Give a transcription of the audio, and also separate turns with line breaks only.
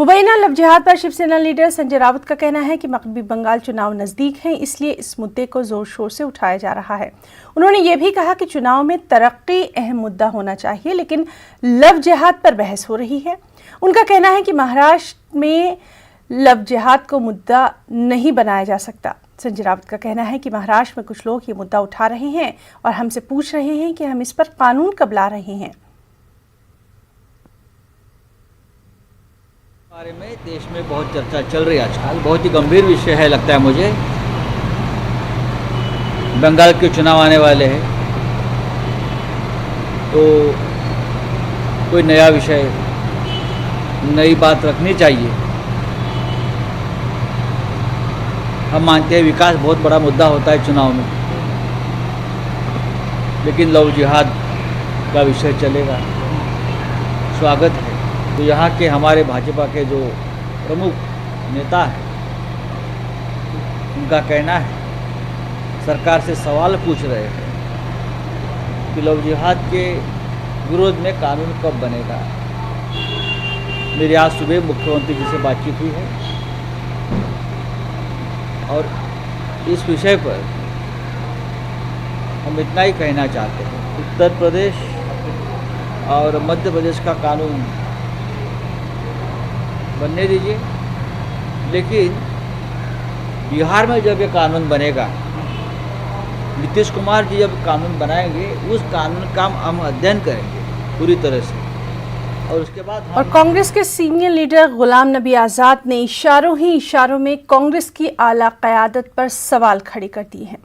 मुबैना love जिहाद पर Shiv Sena leader Sanjay Raut का कहना है कि मगरबी बंगाल चुनाव नजदीक हैं, इसलिए इस मुद्दे को जोर शोर से उठाया जा रहा है। उन्होंने ये भी कहा कि चुनाव में तरक्की अहम मुद्दा होना चाहिए, लेकिन लव जिहाद पर बहस हो रही है। उनका कहना है कि महाराष्ट्र में लव जिहाद को मुद्दा नहीं बनाया जा सकता। संजय राउत का कहना है कि महाराष्ट्र में कुछ लोग ये मुद्दा उठा रहे हैं और हमसे पूछ रहे हैं कि हम इस पर कानून कब ला रहे हैं।
बारे में देश में बहुत चर्चा चल रही है आजकल। बहुत ही गंभीर विषय है लगता है मुझे। बंगाल के चुनाव आने वाले हैं, तो कोई नया विषय, नई बात रखनी चाहिए। हम मानते हैं विकास बहुत बड़ा मुद्दा होता है चुनाव में, लेकिन लव जिहाद का विषय चलेगा, स्वागत है। तो यहाँ के हमारे भाजपा के जो प्रमुख नेता हैं, उनका कहना है, सरकार से सवाल पूछ रहे हैं कि लव जिहाद के विरोध में कानून कब बनेगा। मेरी आज सुबह मुख्यमंत्री जी से बातचीत हुई है और इस विषय पर हम इतना ही कहना चाहते हैं, उत्तर प्रदेश और मध्य प्रदेश का कानून बनने दीजिए, लेकिन बिहार में जब ये कानून बनेगा, नीतीश कुमार जी जब कानून बनाएंगे, उस कानून का हम अध्ययन करेंगे पूरी तरह से, और उसके बाद
और कांग्रेस के सीनियर लीडर गुलाम नबी आज़ाद ने इशारों ही इशारों में कांग्रेस की आला क़यादत पर सवाल खड़े कर दिए हैं।